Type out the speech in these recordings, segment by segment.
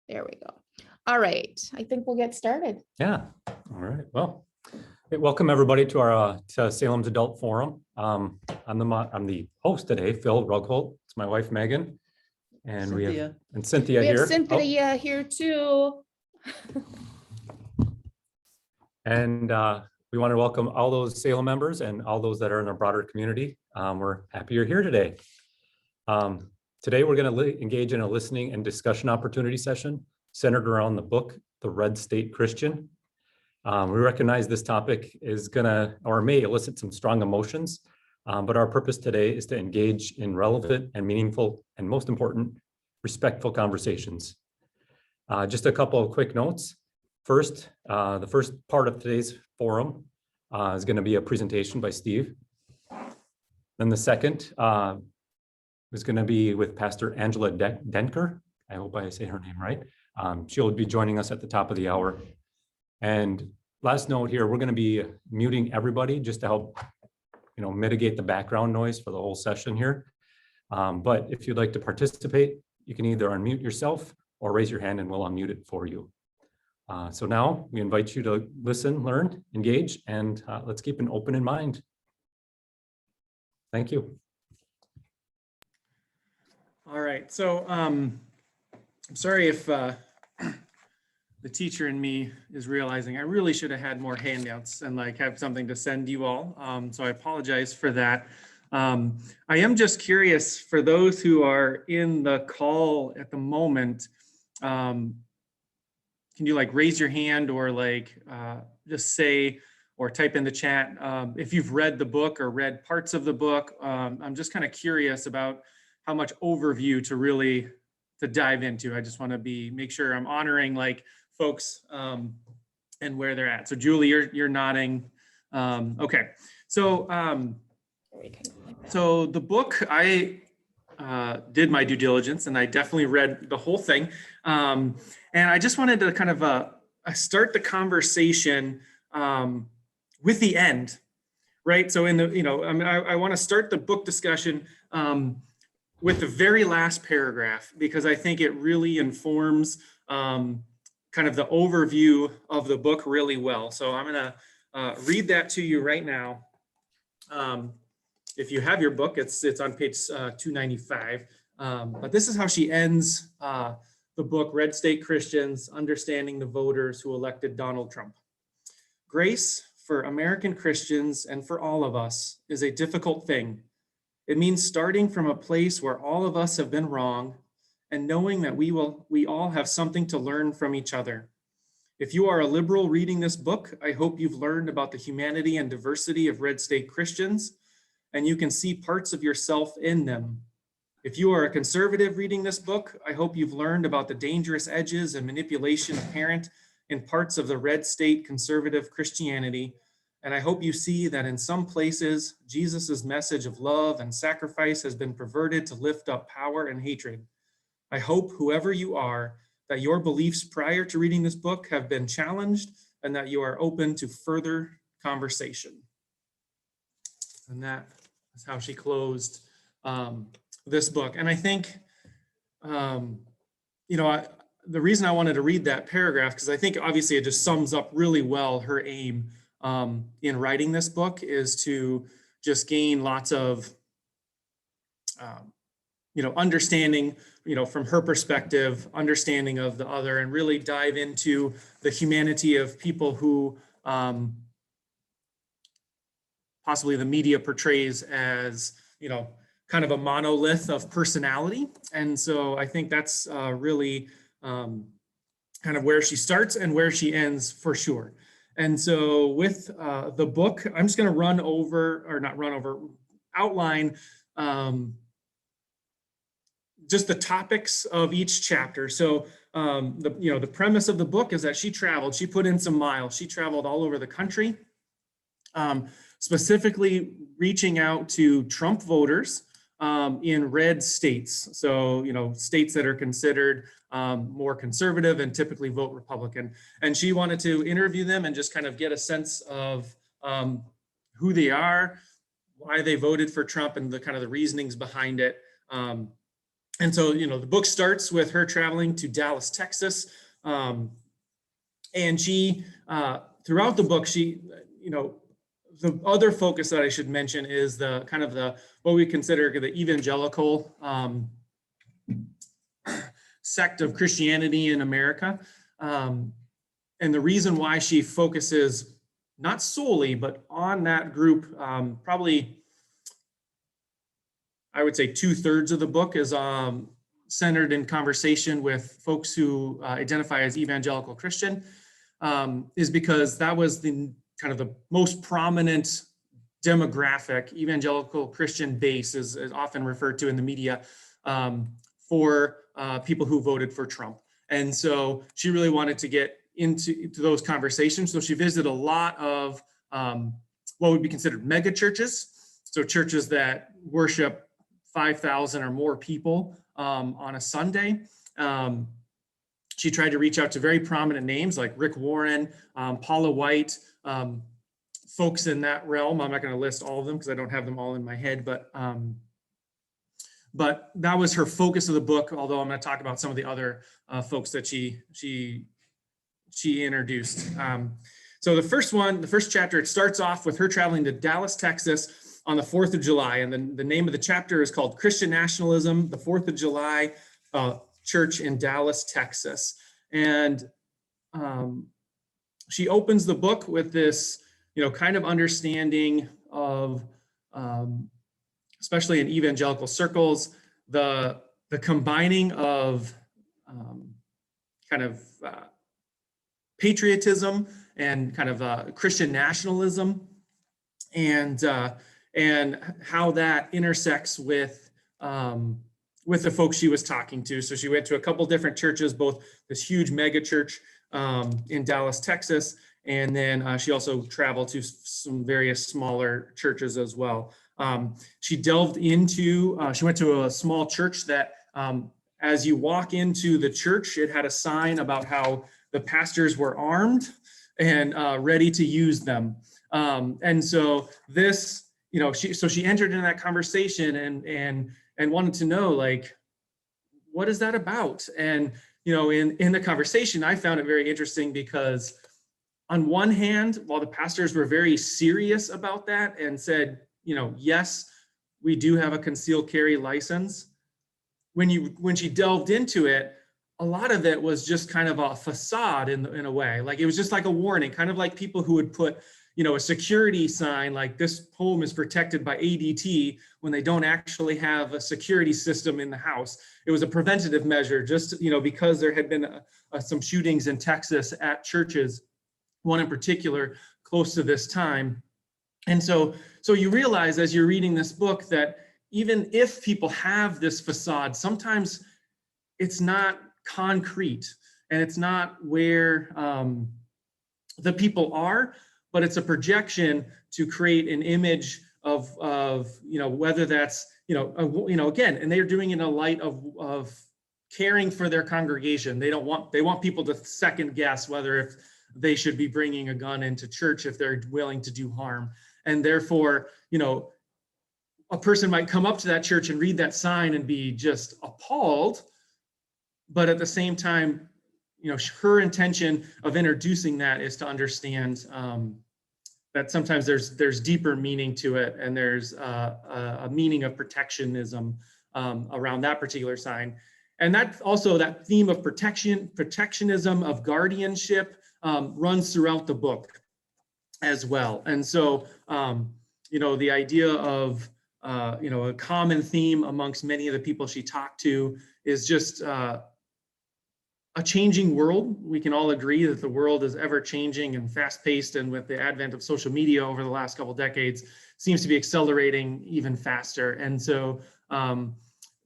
There we go. All right, I think we'll get started. Yeah, all right. Well, hey, welcome everybody to our to Salem's Adult Forum. I'm the host today, Phil Rugholt. It's my wife Megan, and Cynthia. Cynthia We here. have Cynthia here too. And we want to welcome all those Salem members and all those that are in our broader community. We're happy you're here today. Today we're going to engage in a listening and discussion opportunity session centered around the book, The Red State Christian. We recognize this topic is gonna, or may elicit some strong emotions, but our purpose today is to engage in relevant and meaningful, and most important, respectful conversations. Just a couple of quick notes. First, the first part of today's forum is gonna be a presentation by Steve. Then the second is gonna be with Pastor Angela Denker. I hope I say her name right. She'll be joining us at the top of the hour. And last note here, we're going to be muting everybody just to help, mitigate the background noise for the whole session here. But if you'd like to participate, you can either unmute yourself or raise your hand and we'll unmute it for you. So now we invite you to listen, learn, engage, and let's keep an open mind. Thank you. All right, so I'm sorry if the teacher in me is realizing I really should have had more handouts and have something to send you all. So I apologize for that. I am just curious for those who are in the call at the moment, can you raise your hand or just say or type in the chat if you've read the book or read parts of the book. I'm just kind of curious about how much overview to dive into. I just want to make sure I'm honoring folks and where they're at. So Julie, you're nodding. Okay, so the book, I did my due diligence and I definitely read the whole thing. And I just wanted to kind of start the conversation with the end, right? So I want to start the book discussion with the very last paragraph, because I think it really informs kind of the overview of the book really well. So I'm going to read that to you right now. If you have your book, it's on page 295. But this is how she ends the book, Red State Christians, Understanding the Voters Who Elected Donald Trump. Grace for American Christians and for all of us is a difficult thing. It means starting from a place where all of us have been wrong and knowing that we all have something to learn from each other. If you are a liberal reading this book, I hope you've learned about the humanity and diversity of Red State Christians, and you can see parts of yourself in them. If you are a conservative reading this book, I hope you've learned about the dangerous edges and manipulation apparent in parts of the Red State conservative Christianity. And I hope you see that in some places, Jesus's message of love and sacrifice has been perverted to lift up power and hatred. I hope, whoever you are, that your beliefs prior to reading this book have been challenged and that you are open to further conversation. And that is how she closed this book. And I think, the reason I wanted to read that paragraph, because I think obviously it just sums up really well her aim in writing this book, is to just gain lots of, understanding, from her perspective, understanding of the other, and really dive into the humanity of people who possibly the media portrays as, kind of a monolith of personality. And so I think that's really kind of where she starts and where she ends for sure. And so with the book, I'm just going to outline just the topics of each chapter. So the premise of the book is that she put in some miles. She traveled all over the country, specifically reaching out to Trump voters in red states. So, states that are considered more conservative and typically vote Republican. And she wanted to interview them and just kind of get a sense of who they are, why they voted for Trump, and the kind of the reasonings behind it. And so, the book starts with her traveling to Dallas, Texas. And she, throughout the book, the other focus that I should mention is the kind of what we consider the evangelical sect of Christianity in America. And the reason why she focuses not solely, but on that group, probably, I would say 2/3 of the book is centered in conversation with folks who identify as evangelical Christian, is because that was the kind of the most prominent demographic. Evangelical Christian base is often referred to in the media for people who voted for Trump. And so she really wanted to get into those conversations. So she visited a lot of what would be considered mega churches. So churches that worship 5,000 or more people on a Sunday. She tried to reach out to very prominent names like Rick Warren, Paula White, folks in that realm. I'm not going to list all of them because I don't have them all in my head, but that was her focus of the book. Although I'm going to talk about some of the other folks that she introduced. So the first chapter, it starts off with her traveling to Dallas, Texas on the 4th of July. And then the name of the chapter is called Christian Nationalism, the 4th of July Church in Dallas, Texas. And she opens the book with this, kind of understanding of, especially in evangelical circles, the combining of kind of patriotism and kind of Christian nationalism, and how that intersects with the folks she was talking to. So she went to a couple different churches, both this huge mega church in Dallas, Texas, and then she also traveled to some various smaller churches as well. She delved into, she went to a small church that as you walk into the church, it had a sign about how the pastors were armed and ready to use them. And so this, she entered into that conversation and wanted to know, like, what is that about? And, in the conversation, I found it very interesting because on one hand, while the pastors were very serious about that and said, yes, we do have a concealed carry license, when she delved into it, a lot of it was just kind of a facade in a way. Like, it was just like a warning, kind of like people who would put, a security sign like this home is protected by ADT when they don't actually have a security system in the house. It was a preventative measure, just, because there had been some shootings in Texas at churches, one in particular close to this time. And so you realize as you're reading this book that even if people have this facade, sometimes it's not concrete and it's not where the people are, but it's a projection to create an image of whether that's, again, and they're doing it in a light of caring for their congregation. They want people to second guess whether if they should be bringing a gun into church if they're willing to do harm. And therefore, a person might come up to that church and read that sign and be just appalled. But at the same time, her intention of introducing that is to understand that sometimes there's deeper meaning to it, and there's a meaning of protectionism around that particular sign. And that also, that theme of protectionism, of guardianship, runs throughout the book as well. And so, the idea of, a common theme amongst many of the people she talked to is just a changing world. We can all agree that the world is ever changing and fast paced, and with the advent of social media over the last couple of decades, seems to be accelerating even faster. And so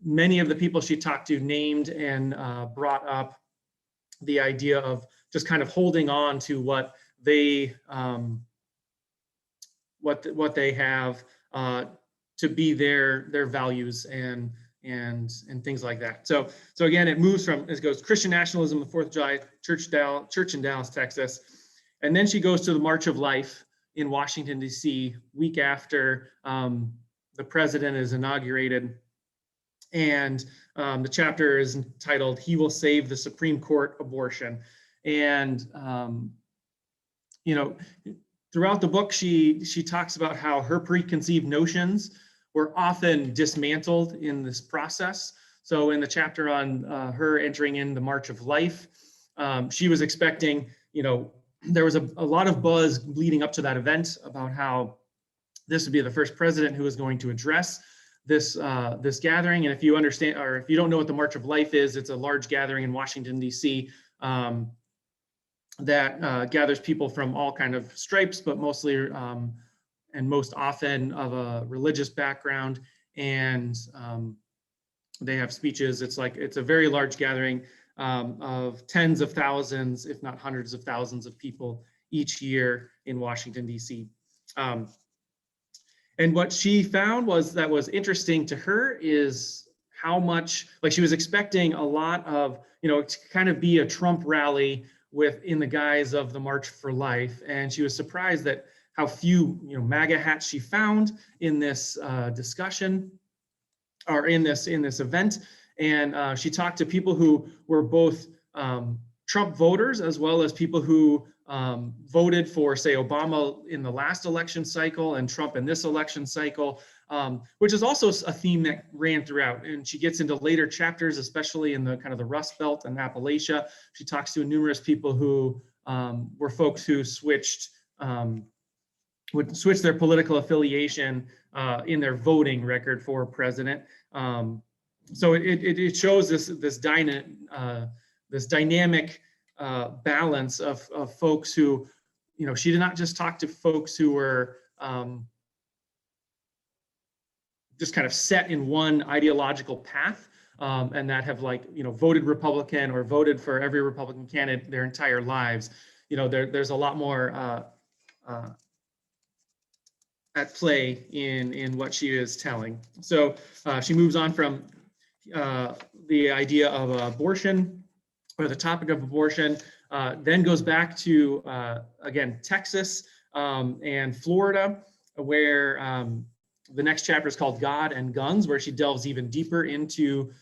many of the people she talked to named and brought up the idea of just kind of holding on to what they have to be their values and things like that. So again, it goes Christian nationalism, the 4th of July church in Dallas, Texas. And then she goes to the March of Life in Washington, D.C., week after the president is inaugurated. And the chapter is entitled, "He Will Save the Supreme Court Abortion." And, you know, throughout the book, she talks about how her preconceived notions were often dismantled in this process. So in the chapter on her entering in the March of Life, she was expecting, there was a lot of buzz leading up to that event about how this would be the first president who was going to address this gathering. And if you understand, or if you don't know what the March of Life is, it's a large gathering in Washington, D.C. That gathers people from all kind of stripes, but mostly and most often of a religious background. And they have speeches. It's a very large gathering of tens of thousands, if not hundreds of thousands of people each year in Washington, D.C. And what she found was interesting to her is how much, like, she was expecting a lot of, to kind of be a Trump rally in the guise of the March for Life. And she was surprised that how few, MAGA hats she found in this discussion or in this event. And she talked to people who were both Trump voters as well as people who voted for, say, Obama in the last election cycle and Trump in this election cycle, which is also a theme that ran throughout. And she gets into later chapters, especially in the kind of the Rust Belt and Appalachia. She talks to numerous people who were folks who would switch their political affiliation in their voting record for president. So it shows this dynamic balance of folks who, she did not just talk to folks who were just kind of set in one ideological path and that have voted Republican or voted for every Republican candidate their entire lives. There's a lot more at play in what she is telling. So she moves on from the idea of abortion, or the topic of abortion, then goes back to, again, Texas and Florida, where the next chapter is called God and Guns, where she delves even deeper into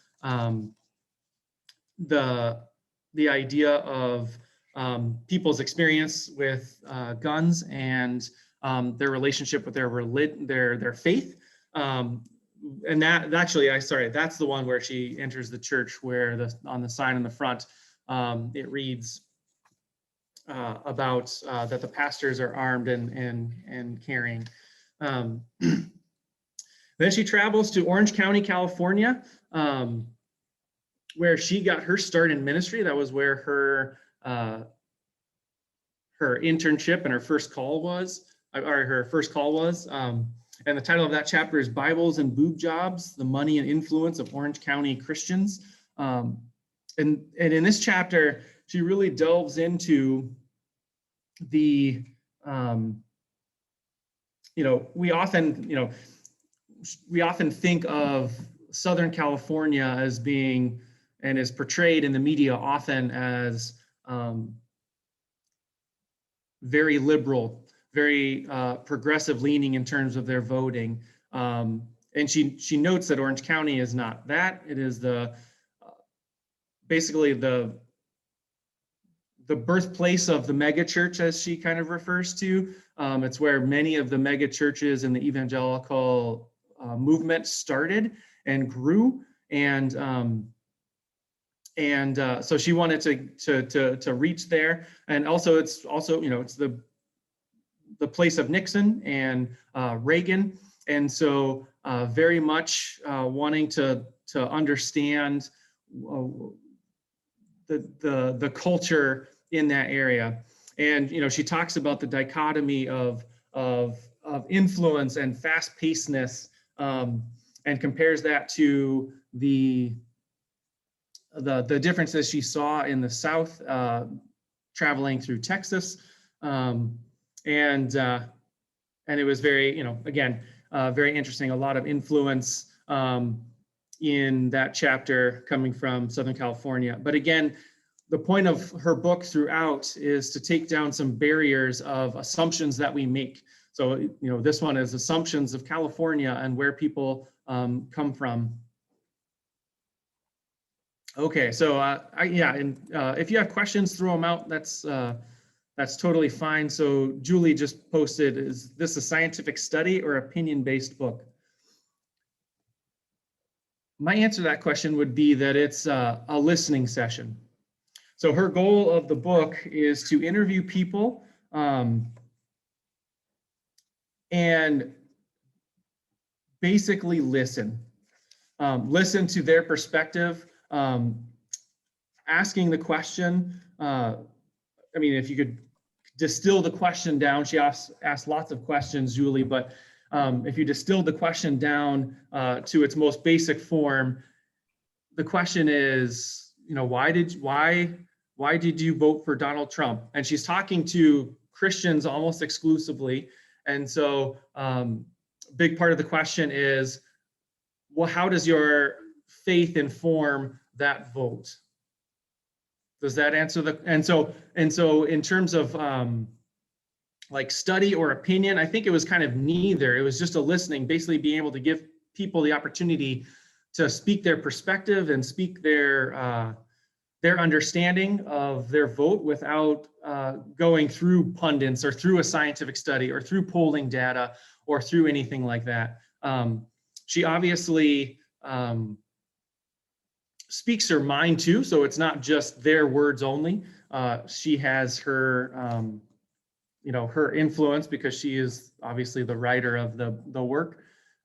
the idea of people's experience with guns and their relationship with their faith. And that's the one where she enters the church, where on the sign in the front, it reads about that the pastors are armed and carrying. Then she travels to Orange County, California, where she got her start in ministry. That was where her internship and her first call was. And the title of that chapter is Bibles and Boob Jobs, the Money and Influence of Orange County Christians. And in this chapter, she really delves into the, we often think of Southern California as being, and is portrayed in the media often as very liberal, very progressive leaning in terms of their voting. And she notes that Orange County is not that. It is basically the birthplace of the mega church, as she kind of refers to. It's where many of the mega churches in the evangelical movement started and grew. And so she wanted to reach there. And also it's the place of Nixon and Reagan. And so very much wanting to understand the culture in that area. And she talks about the dichotomy of influence and fast-pacedness, and compares that to the differences she saw in the South, traveling through Texas. And it was very, again, very interesting. A lot of influence in that chapter coming from Southern California. But again, the point of her book throughout is to take down some barriers of assumptions that we make. So, this one is assumptions of California and where people come from. Okay, so if you have questions, throw them out. That's totally fine. So Julie just posted, is this a scientific study or opinion-based book? My answer to that question would be that it's a listening session. So her goal of the book is to interview people and basically listen. Listen to their perspective, asking the question. I mean, if you could distill the question down, she asked lots of questions, Julie, but if you distill the question down to its most basic form, the question is, why did you vote for Donald Trump? And she's talking to Christians almost exclusively. And so big part of the question is, well, how does your faith inform that vote? Does that answer the, and so in terms of like study or opinion, I think it was kind of neither. It was just a listening, basically being able to give people the opportunity to speak their perspective and speak their understanding of their vote without going through pundits or through a scientific study or through polling data or through anything like that. She obviously speaks her mind too, so it's not just their words only. She has her, her influence because she is obviously the writer of the work,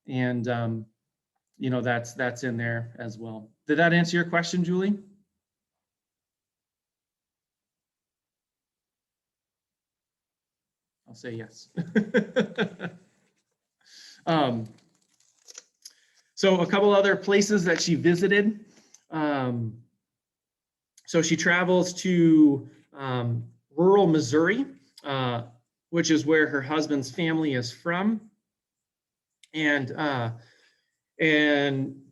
and that's in there as well. Did that answer your question, Julie? I'll say yes. So a couple other places that she visited. So she travels to rural Missouri, which is where her husband's family is from, and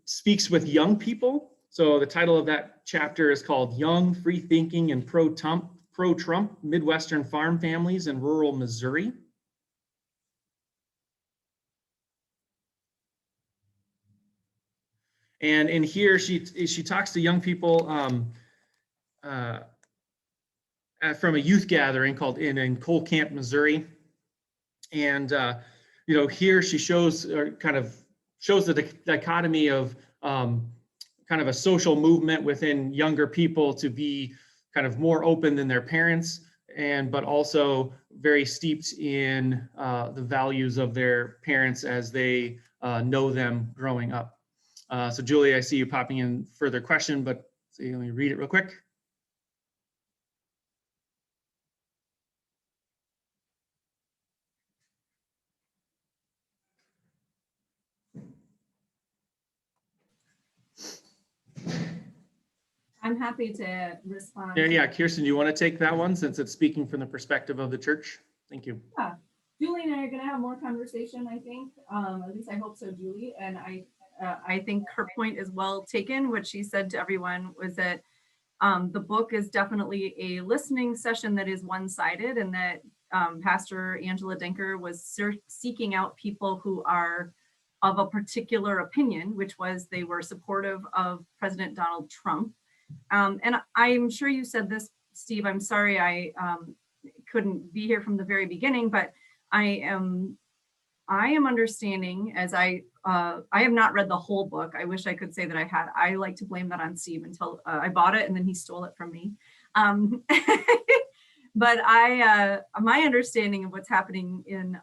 speaks with young people. So the title of that chapter is called Young, Free Thinking, and Pro-Trump Midwestern Farm Families in Rural Missouri. And in here, she talks to young people from a youth gathering called in Cole Camp, Missouri. And here she shows the dichotomy of kind of a social movement within younger people to be kind of more open than their parents, but also very steeped in the values of their parents as they know them growing up. So Julie, I see you popping in further question, but let me read it real quick. I'm happy to respond. Yeah, Kirsten, do you want to take that one since it's speaking from the perspective of the church? Thank you. Yeah, Julie and I are going to have more conversation, I think. At least I hope so, Julie. And I think her point is well taken. What she said to everyone was that the book is definitely a listening session that is one-sided, and that Pastor Angela Denker was seeking out people who are of a particular opinion, which was they were supportive of President Donald Trump. And I'm sure you said this, Steve. I'm sorry I couldn't be here from the very beginning, but I am understanding, as I have not read the whole book. I wish I could say that I had. I like to blame that on Steve until I bought it and then he stole it from me. But my understanding of what's happening in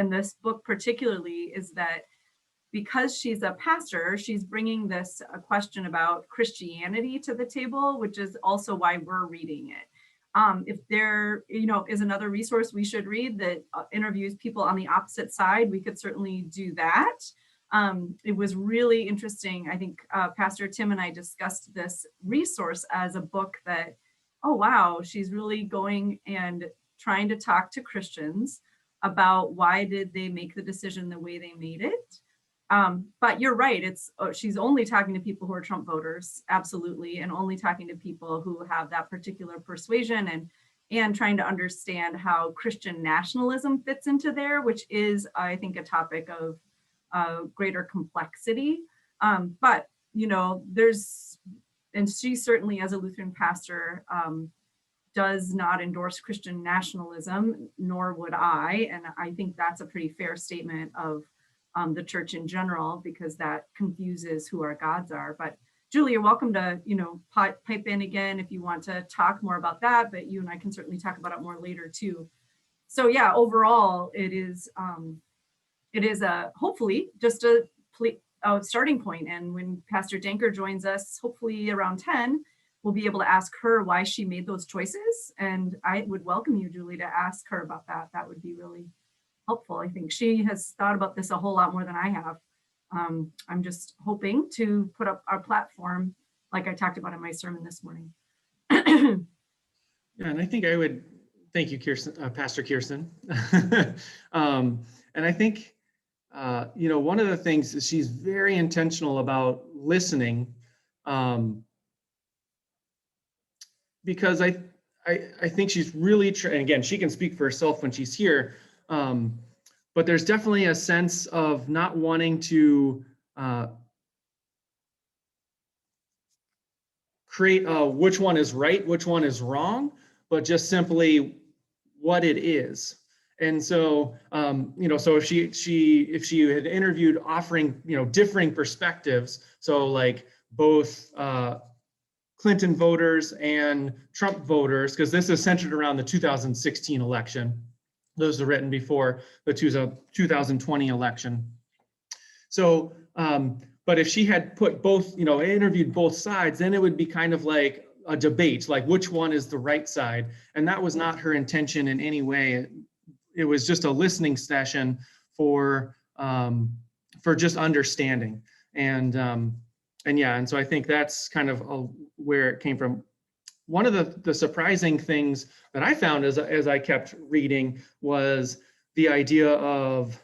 this book particularly is that because she's a pastor, she's bringing this a question about Christianity to the table, which is also why we're reading it. If there, is another resource we should read that interviews people on the opposite side, we could certainly do that. It was really interesting. I think Pastor Tim and I discussed this resource as a book that, oh wow, she's really going and trying to talk to Christians about why did they make the decision the way they made it. But you're right, she's only talking to people who are Trump voters, absolutely, and only talking to people who have that particular persuasion and trying to understand how Christian nationalism fits into there, which is, I think, a topic of greater complexity. But there's and she certainly, as a Lutheran pastor, does not endorse Christian nationalism, nor would I. And I think that's a pretty fair statement of the church in general, because that confuses who our gods are. But Julie, you're welcome to, pipe in again if you want to talk more about that, but you and I can certainly talk about it more later too. So yeah, overall, it is hopefully just a starting point. And when Pastor Denker joins us, hopefully around 10, we'll be able to ask her why she made those choices. And I would welcome you, Julie, to ask her about that. That would be really helpful. I think she has thought about this a whole lot more than I have. I'm just hoping to put up our platform like I talked about in my sermon this morning. Yeah, and I think I would thank you, Kirsten, Pastor Kirsten. And I think, one of the things is she's very intentional about listening, because I think she's really, and again, she can speak for herself when she's here, but there's definitely a sense of not wanting to create which one is right, which one is wrong, but just simply what it is. And so, so if she had interviewed offering, differing perspectives, so like both Clinton voters and Trump voters, because this is centered around the 2016 election. Those are written before the 2020 election. So, but if she had put both, interviewed both sides, then it would be kind of like a debate, like which one is the right side. And that was not her intention in any way. It was just a listening session for just understanding. And so I think that's kind of where it came from. One of the surprising things that I found as I kept reading was the idea of,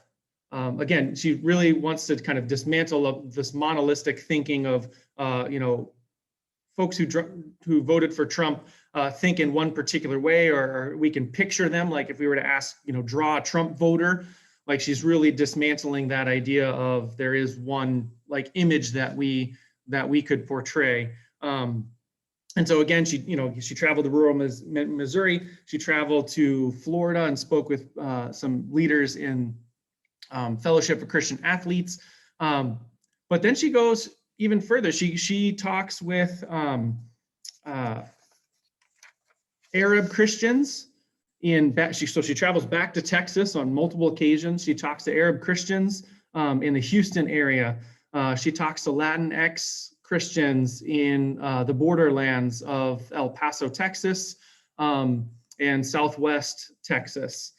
again, she really wants to kind of dismantle this monolithic thinking of, folks who voted for Trump think in one particular way, or we can picture them, like if we were to ask, draw a Trump voter, like she's really dismantling that idea of there is one like image that we could portray. And so again, she traveled to rural Missouri. She traveled to Florida and spoke with some leaders in Fellowship for Christian Athletes. But then she goes even further. She talks with Arab Christians so she travels back to Texas on multiple occasions. She talks to Arab Christians in the Houston area. She talks to Latinx Christians in the borderlands of El Paso, Texas, and Southwest Texas.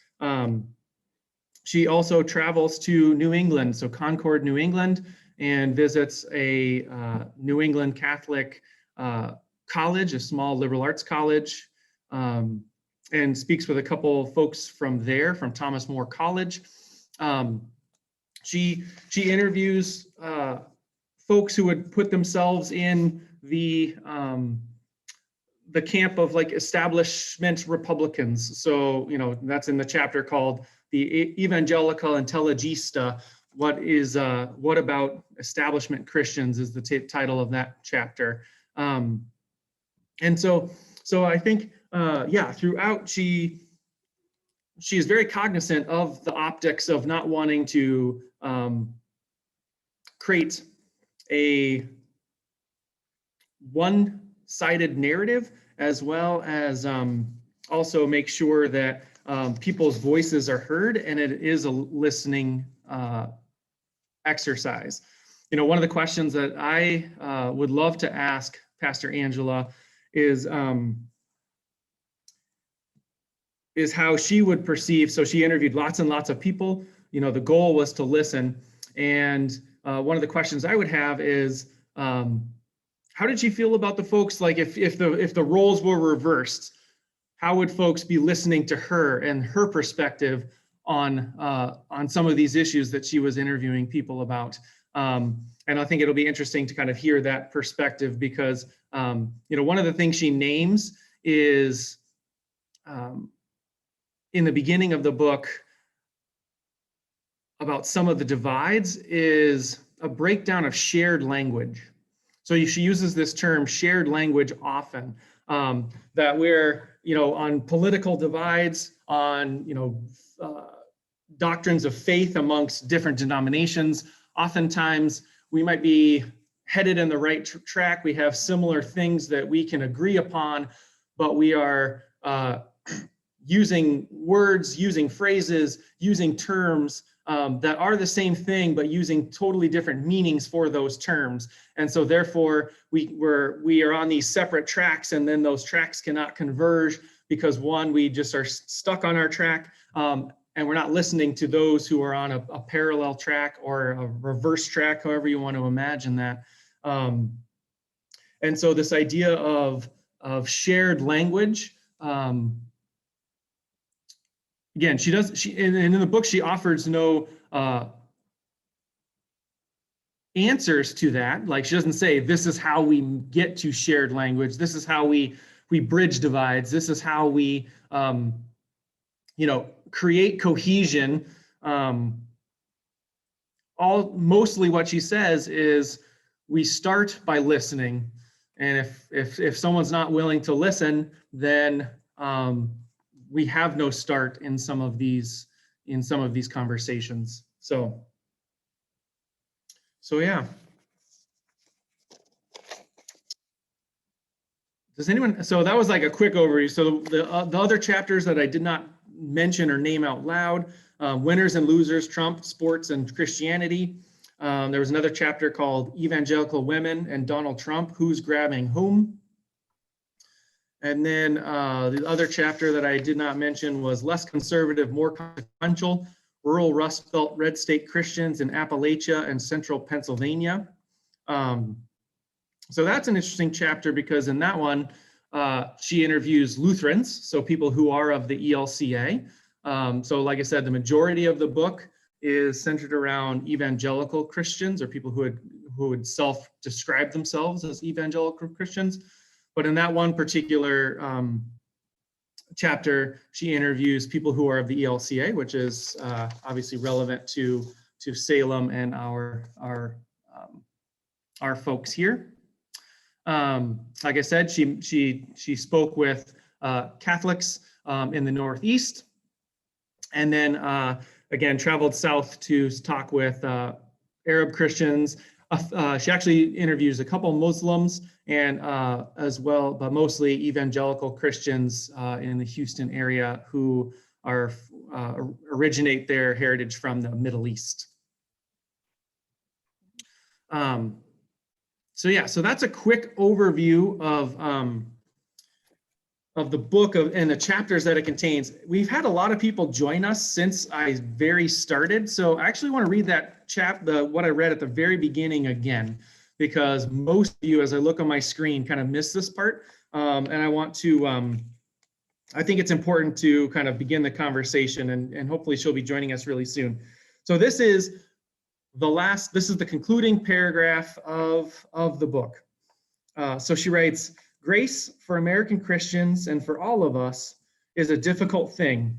She also travels to New England, so Concord, New England, and visits a New England Catholic college, a small liberal arts college, and speaks with a couple folks from there, from Thomas More College. She interviews folks who would put themselves in the camp of like establishment Republicans. So, that's in the chapter called The Evangelical Intelligista. What about establishment Christians is the title of that chapter. And so I think, throughout she is very cognizant of the optics of not wanting to create a one-sided narrative, as well as also make sure that people's voices are heard, and it is a listening exercise. One of the questions that I would love to ask Pastor Angela is how she would perceive. So she interviewed lots and lots of people. The goal was to listen. And one of the questions I would have is, how did she feel about the folks? Like if the roles were reversed, how would folks be listening to her and her perspective on some of these issues that she was interviewing people about? And I think it'll be interesting to kind of hear that perspective, because one of the things she names is in the beginning of the book about some of the divides is a breakdown of shared language. So she uses this term shared language often, that we're, on political divides, on, doctrines of faith amongst different denominations. Oftentimes we might be headed in the right track. We have similar things that we can agree upon, but we are using words, using phrases, using terms that are the same thing, but using totally different meanings for those terms. And so therefore we are on these separate tracks, and then those tracks cannot converge because one, we just are stuck on our track, and we're not listening to those who are on a parallel track or a reverse track, however you want to imagine that. And so this idea of shared language, again, and in the book, she offers no answers to that. Like, she doesn't say, this is how we get to shared language. This is how we bridge divides. This is how we, create cohesion. Mostly what she says is we start by listening. And if someone's not willing to listen, then we have no start in some of these conversations. So yeah. Does anyone? So that was like a quick overview. So the other chapters that I did not mention or name out loud: Winners and Losers, Trump, Sports, and Christianity. There was another chapter called Evangelical Women and Donald Trump, Who's Grabbing Whom? And then the other chapter that I did not mention was Less Conservative, More Consequential, Rural Rust Belt Red State Christians in Appalachia and Central Pennsylvania. So that's an interesting chapter because in that one, she interviews Lutherans, so people who are of the ELCA. So like I said, the majority of the book is centered around evangelical Christians or people who would self-describe themselves as evangelical Christians. But in that one particular chapter, she interviews people who are of the ELCA, which is obviously relevant to Salem and our folks here. Like I said, she spoke with Catholics in the Northeast, and then again traveled south to talk with Arab Christians. She actually interviews a couple Muslims and as well, but mostly evangelical Christians in the Houston area who are originate their heritage from the Middle East. So yeah, so that's a quick overview of the book and the chapters that it contains. We've had a lot of people join us since I very started. So I actually want to read that what I read at the very beginning again, because most of you, as I look on my screen, kind of missed this part. And I want to, I think it's important to kind of begin the conversation, and hopefully she'll be joining us really soon. So this is the concluding paragraph of the book. So she writes, "Grace for American Christians and for all of us is a difficult thing.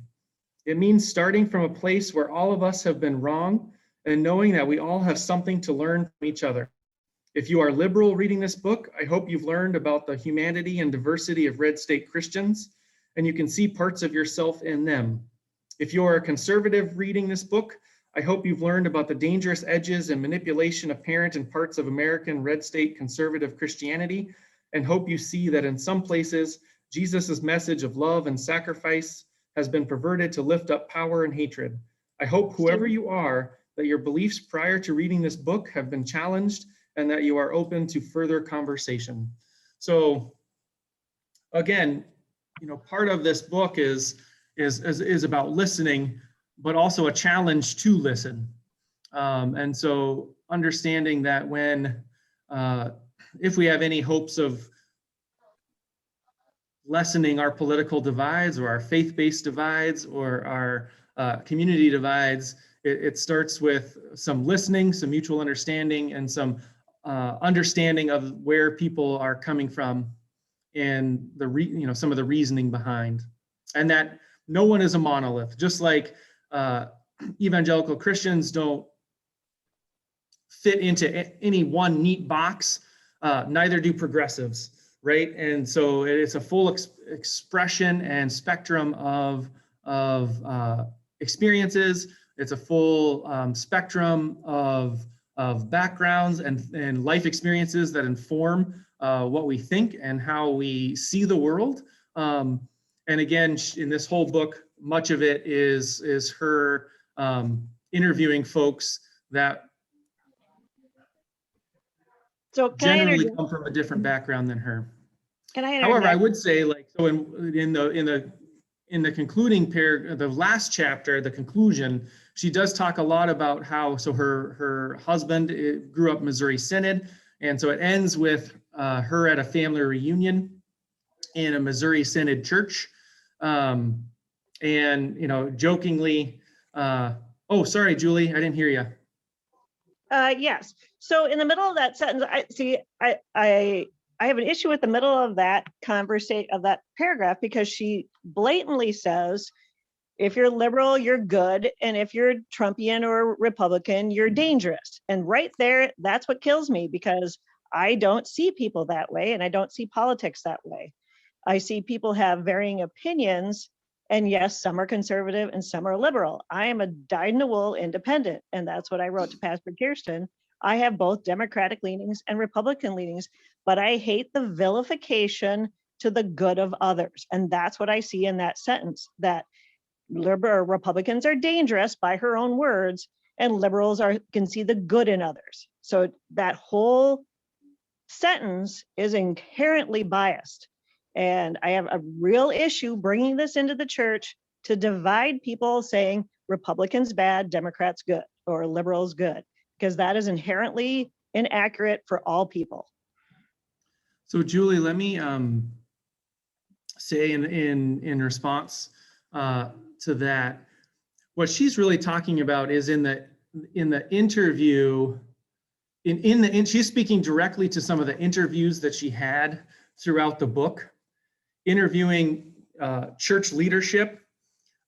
It means starting from a place where all of us have been wrong and knowing that we all have something to learn from each other. If you are liberal reading this book, I hope you've learned about the humanity and diversity of red state Christians, and you can see parts of yourself in them. If you are a conservative reading this book, I hope you've learned about the dangerous edges and manipulation apparent in parts of American red state conservative Christianity, and hope you see that in some places, Jesus' message of love and sacrifice has been perverted to lift up power and hatred. I hope whoever you are, that your beliefs prior to reading this book have been challenged and that you are open to further conversation." So again, part of this book is about listening, but also a challenge to listen. And so understanding that if we have any hopes of lessening our political divides or our faith-based divides or our community divides, it starts with some listening, some mutual understanding, and some understanding of where people are coming from and some of the reasoning behind, and that no one is a monolith. Just like evangelical Christians don't fit into any one neat box, neither do progressives, right? And so it's a full expression and spectrum of experiences. It's a full spectrum of backgrounds and life experiences that inform what we think and how we see the world. And again, in this whole book, much of it is her interviewing folks that So can generally I come from a different background than her. can I However, I interject? would say, like, so in the concluding paragraph, the last chapter, the conclusion, she does talk a lot about how, so her husband grew up Missouri Synod, and so it ends with her at a family reunion in a Missouri Synod church, and jokingly, oh, sorry, Julie, I didn't hear you. Yes. So in the middle of that sentence, I have an issue with the middle of that conversation, of that paragraph, because she blatantly says, if you're liberal, you're good. And if you're Trumpian or Republican, you're dangerous. And right there, that's what kills me, because I don't see people that way. And I don't see politics that way. I see people have varying opinions. And yes, some are conservative and some are liberal. I am a dyed-in-the-wool independent. And that's what I wrote to Pastor Kirsten. I have both Democratic leanings and Republican leanings, but I hate the vilification to the good of others. And that's what I see in that sentence, that Republicans are dangerous by her own words, and liberals can see the good in others. So that whole sentence is inherently biased. And I have a real issue bringing this into the church to divide people, saying Republicans bad, Democrats good, or liberals good, because that is inherently inaccurate for all people. So Julie, let me say in response to that, what she's really talking about is in the interview, she's speaking directly to some of the interviews that she had throughout the book, interviewing church leadership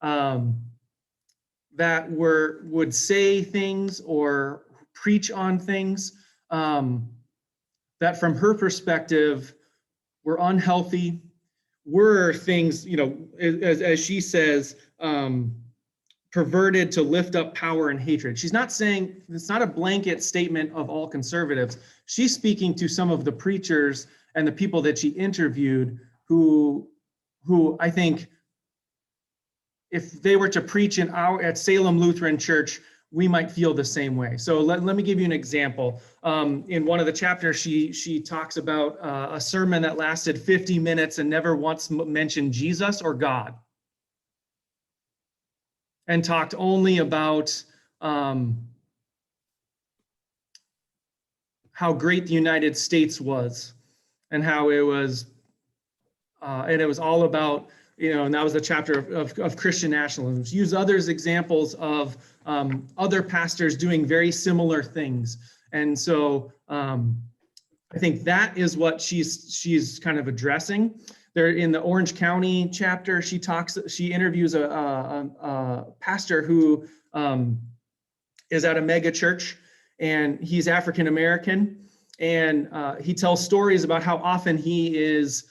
that would say things or preach on things that from her perspective were unhealthy, were things, as she says, perverted to lift up power and hatred. She's not saying, it's not a blanket statement of all conservatives. She's speaking to some of the preachers and the people that she interviewed who I think if they were to preach at Salem Lutheran Church, we might feel the same way. So let me give you an example. In one of the chapters, she talks about a sermon that lasted 50 minutes and never once mentioned Jesus or God, and talked only about how great the United States was, and how it was all about, and that was the chapter of Christian nationalism. Use others examples of other pastors doing very similar things. And so I think that is what she's kind of addressing. There in the Orange County chapter, she interviews a pastor who is at a mega church, and he's African American, and he tells stories about how often he is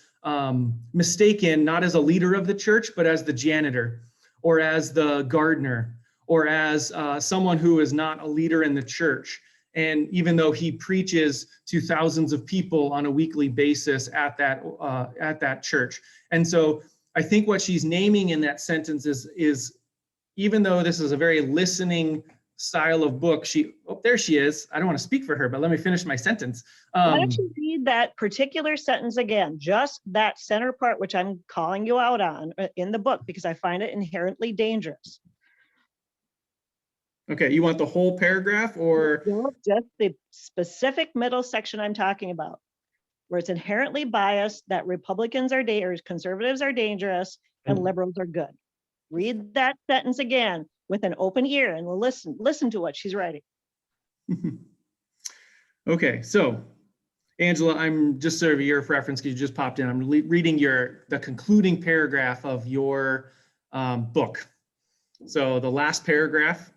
mistaken not as a leader of the church, but as the janitor, or as the gardener, or as someone who is not a leader in the church. And even though he preaches to thousands of people on a weekly basis at that church. And so I think what she's naming in that sentence is even though this is a very listening style of book, there she is. I don't want to speak for her, but let me finish my sentence. Why don't you read that particular sentence again, just that center part, which I'm calling you out on in the book, because I find it inherently dangerous. Okay, you want the whole paragraph or? Just the specific middle section I'm talking about, where it's inherently biased that Republicans are dangerous, conservatives are dangerous, and liberals are good. Read that sentence again with an open ear and listen to what she's writing. Okay, so Angela, I'm just sort of your reference because you just popped in. I'm reading the concluding paragraph of your book. So the last paragraph,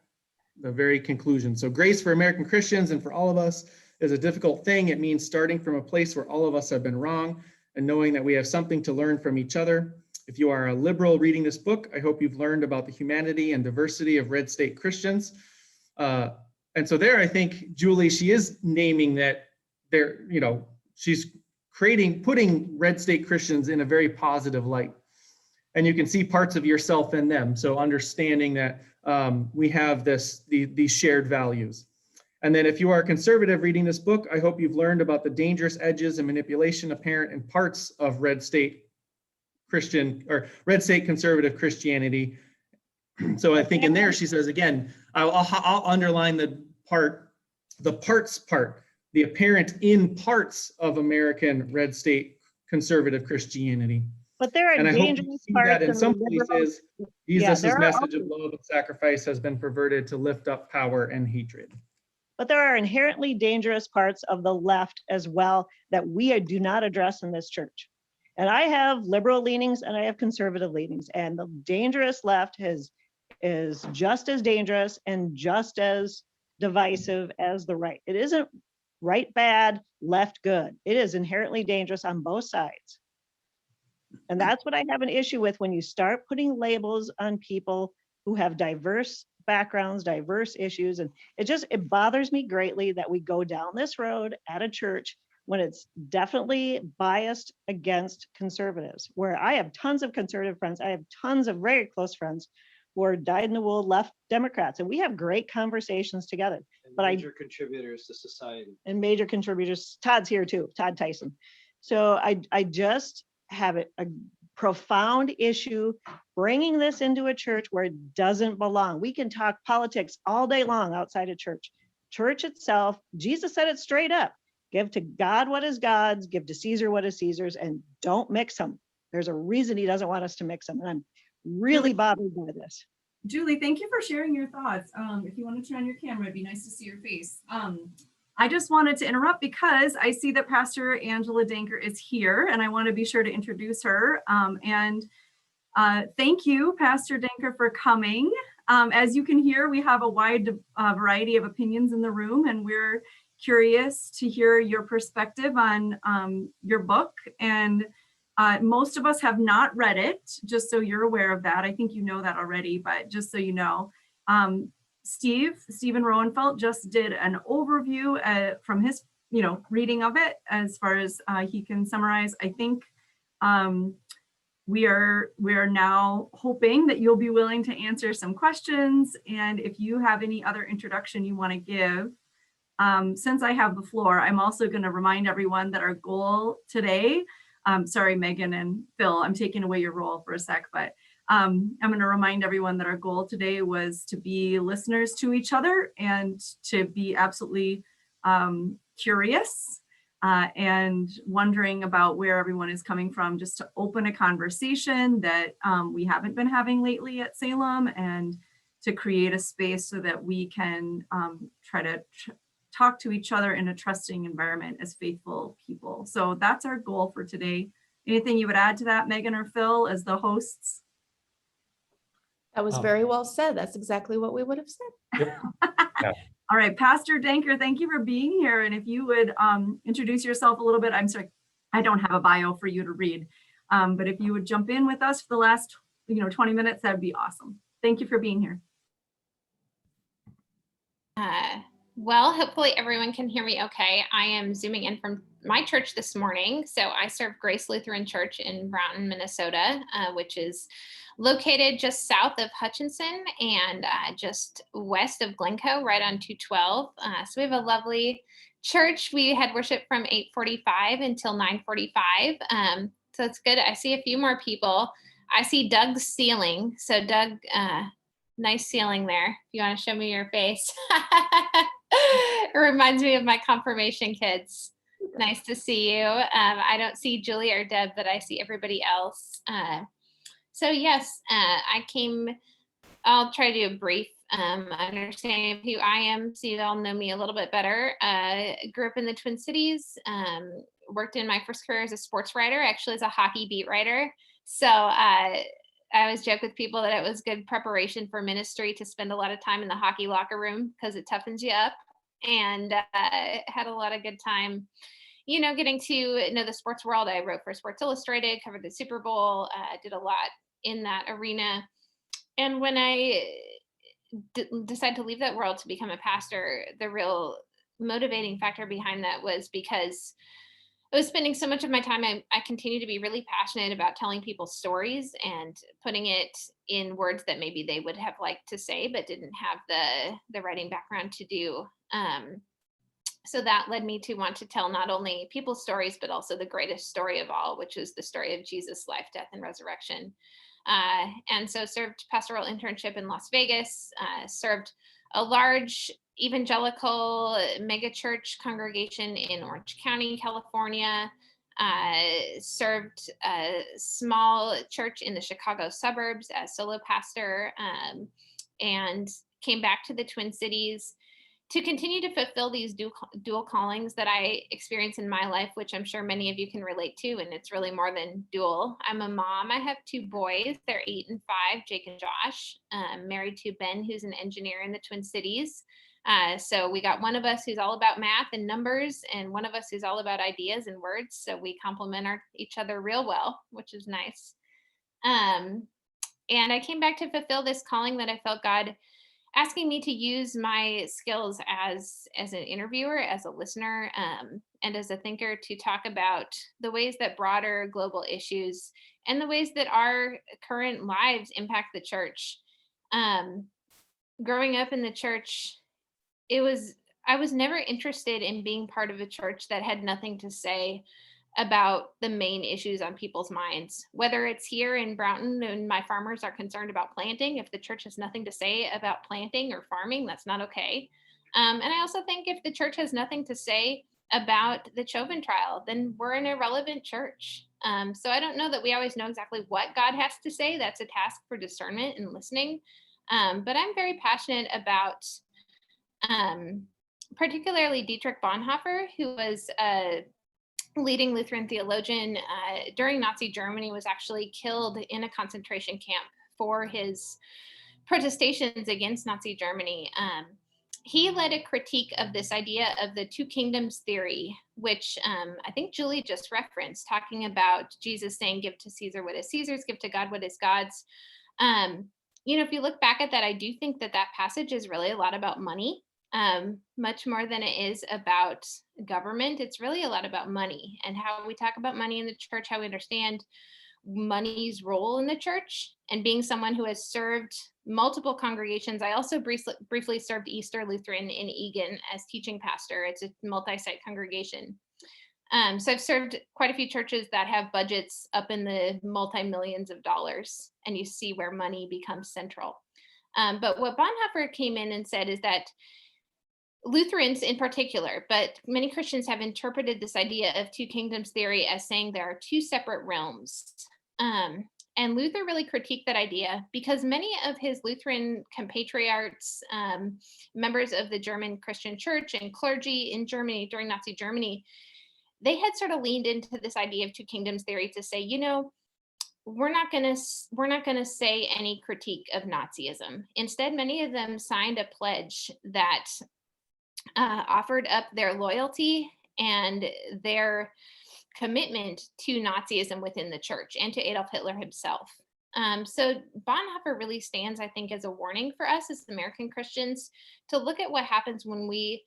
the very conclusion. So grace for American Christians and for all of us is a difficult thing. It means starting from a place where all of us have been wrong and knowing that we have something to learn from each other. If you are a liberal reading this book, I hope you've learned about the humanity and diversity of red state Christians. And so there, I think, Julie, she is naming that there, she's putting red state Christians in a very positive light. And you can see parts of yourself in them. So understanding that we have these shared values. And then if you are a conservative reading this book, I hope you've learned about the dangerous edges and manipulation apparent in parts of red state Christian or red state conservative Christianity. So I think in there, she says, again, I'll underline the parts part, the apparent in parts of American red state conservative Christianity. But there are And I hope you dangerous see parts that in of some the liberal. places, Yeah, Jesus' there are message of also- love and sacrifice has been perverted to lift up power and hatred. But there are inherently dangerous parts of the left as well that we do not address in this church. And I have liberal leanings and I have conservative leanings, and the dangerous left is just as dangerous and just as divisive as the right. It isn't right bad, left good. It is inherently dangerous on both sides. And that's what I have an issue with when you start putting labels on people who have diverse backgrounds, diverse issues. And it bothers me greatly that we go down this road at a church when it's definitely biased against conservatives, where I have tons of conservative friends. I have tons of very close friends who are dyed-in-the-wool left Democrats, and we have great conversations together. And But major contributors to society. and major contributors, Todd's here too, Todd Tyson. So I just have a profound issue bringing this into a church where it doesn't belong. We can talk politics all day long outside of church. Church itself, Jesus said it straight up. Give to God what is God's, give to Caesar what is Caesar's, and don't mix them. There's a reason he doesn't want us to mix them. And I'm really bothered by this. Julie, thank you for sharing your thoughts. If you want to turn on your camera, it'd be nice to see your face. I just wanted to interrupt because I see that Pastor Angela Denker is here, and I want to be sure to introduce her. Thank you, Pastor Denker, for coming. As you can hear, we have a wide variety of opinions in the room, and we're curious to hear your perspective on your book. And most of us have not read it, just so you're aware of that. I think you know that already, but just so you know. Stephen Roenfeld just did an overview from his reading of it as far as he can summarize. I think we are now hoping that you'll be willing to answer some questions, and if you have any other introduction you want to give, since I have the floor, I'm also going to remind everyone that our goal today, sorry, Megan and Phil, I'm taking away your role for a sec, but I'm going to remind everyone that our goal today was to be listeners to each other and to be absolutely curious and wondering about where everyone is coming from, just to open a conversation that we haven't been having lately at Salem, and to create a space so that we can try to talk to each other in a trusting environment as faithful people. So that's our goal for today. Anything you would add to that, Megan or Phil, as the hosts? That was very well said. That's exactly what we would have said. Yep. Yeah. All right, Pastor Denker, thank you for being here. And if you would introduce yourself a little bit. I'm sorry, I don't have a bio for you to read, but if you would jump in with us for the last 20 minutes, that'd be awesome. Thank you for being here. Well, hopefully everyone can hear me okay. I am zooming in from my church this morning. So I serve Grace Lutheran Church in Broughton, Minnesota, which is located just south of Hutchinson and just west of Glencoe, right on 212. So we have a lovely church. We had worship from 8:45 until 9:45. So it's good. I see a few more people. I see Doug's ceiling. So Doug, nice ceiling there. If you want to show me your face. It reminds me of my confirmation kids. Nice to see you. I don't see Julie or Deb, but I see everybody else. So yes, I'll try to do a brief understanding of who I am, so you all know me a little bit better. Grew up in the Twin Cities, worked in my first career as a sports writer, actually as a hockey beat writer. So I always joke with people that it was good preparation for ministry to spend a lot of time in the hockey locker room because it toughens you up. and had a lot of good time, you know, getting to know the sports world. I wrote for Sports Illustrated, covered the Super Bowl, did a lot in that arena. And when I decided to leave that world to become a pastor, the real motivating factor behind that was because I was spending so much of my time. I continue to be really passionate about telling people stories and putting it in words that maybe they would have liked to say, but didn't have the writing background to do. So that led me to want to tell not only people's stories, but also the greatest story of all, which is the story of Jesus' life, death, and resurrection. And so served pastoral internship in Las Vegas, served a large evangelical megachurch congregation in Orange County, California, served a small church in the Chicago suburbs as solo pastor, and came back to the Twin Cities to continue to fulfill these dual callings that I experience in my life, which I'm sure many of you can relate to, and it's really more than dual. I'm a mom. I have two boys. They're 8 and 5, Jake and Josh. Married to Ben, who's an engineer in the Twin Cities. So we got one of us who's all about math and numbers, and one of us who's all about ideas and words. So we complement each other real well, which is nice. And I came back to fulfill this calling that I felt God asking me to use my skills as an interviewer, as a listener, and as a thinker to talk about the ways that broader global issues and the ways that our current lives impact the church. Growing up in the church, I was never interested in being part of a church that had nothing to say about the main issues on people's minds, whether it's here in Broughton and my farmers are concerned about planting. If the church has nothing to say about planting or farming, that's not okay. And I also think if the church has nothing to say about the Chauvin trial, then we're an irrelevant church. So I don't know that we always know exactly what God has to say. That's a task for discernment and listening. But I'm very passionate about particularly Dietrich Bonhoeffer, who was a leading Lutheran theologian during Nazi Germany, was actually killed in a concentration camp for his protestations against Nazi Germany. He led a critique of this idea of the two kingdoms theory, which I think Julie just referenced, talking about Jesus saying, give to Caesar what is Caesar's, give to God what is God's. You know, if you look back at that, I do think that passage is really a lot about money. Much more than it is about government. It's really a lot about money and how we talk about money in the church, how we understand money's role in the church. And being someone who has served multiple congregations, I also briefly served Easter Lutheran in Egan as teaching pastor. It's a multi-site congregation. So I've served quite a few churches that have budgets up in the multi-millions of dollars, and you see where money becomes central. But what Bonhoeffer came in and said is that Lutherans in particular, but many Christians have interpreted this idea of two kingdoms theory as saying there are two separate realms. And Luther really critiqued that idea because many of his Lutheran compatriots, members of the German Christian church and clergy in Germany during Nazi Germany, they had sort of leaned into this idea of two kingdoms theory to say, you know, we're not going to say any critique of Nazism. Instead, many of them signed a pledge that offered up their loyalty and their commitment to Nazism within the church and to Adolf Hitler himself. So Bonhoeffer really stands, I think, as a warning for us as American Christians to look at what happens when we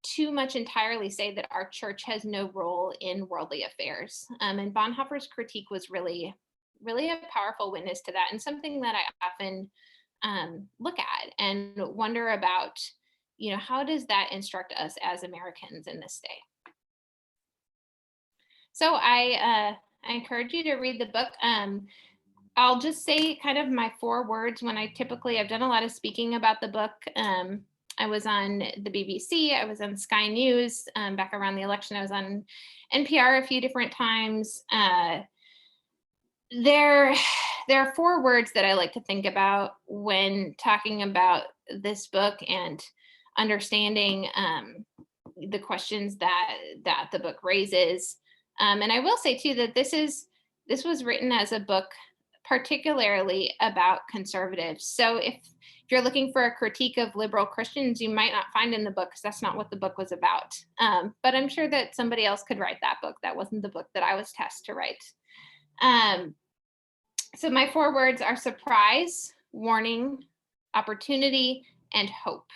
too much entirely say that our church has no role in worldly affairs. And Bonhoeffer's critique was really a powerful witness to that, and something that I often look at and wonder about, you know, how does that instruct us as Americans in this day? So I encourage you to read the book. I'll just say kind of my 4 words when I've done a lot of speaking about the book. I was on the BBC, I was on Sky News back around the election. I was on NPR a few different times. There are 4 words that I like to think about when talking about this book and understanding the questions that the book raises. And I will say too that this was written as a book particularly about conservatives. So if you're looking for a critique of liberal Christians, you might not find in the book because that's not what the book was about. But I'm sure that somebody else could write that book. That wasn't the book that I was tasked to write. So my 4 words are surprise, warning, opportunity, and hope.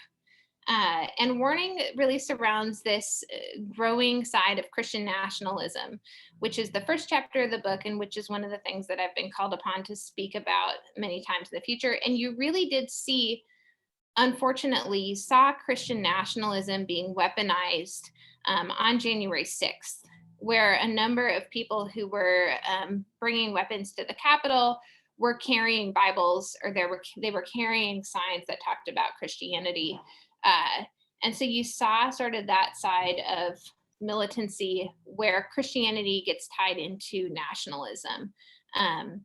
And warning really surrounds this growing side of Christian nationalism, which is the first chapter of the book, and which is one of the things that I've been called upon to speak about many times in the future. And you really did see, unfortunately, you saw Christian nationalism being weaponized on January 6th, where a number of people who were bringing weapons to the Capitol were carrying Bibles, or they were carrying signs that talked about Christianity. And so you saw sort of that side of militancy where Christianity gets tied into nationalism. And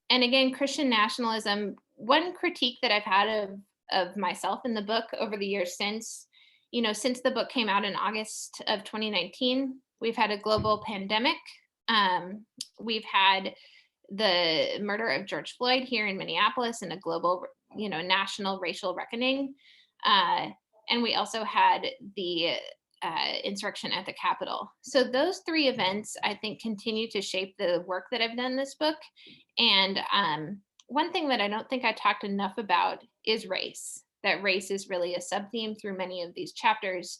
again, Christian nationalism, one critique that I've had of myself in the book over the years since the book came out in August of 2019, we've had a global pandemic. We've had the murder of George Floyd here in Minneapolis and a global, national racial reckoning. And we also had the insurrection at the Capitol. So those 3 events, I think, continue to shape the work that I've done in this book. And one thing that I don't think I talked enough about is race, that race is really a sub-theme through many of these chapters.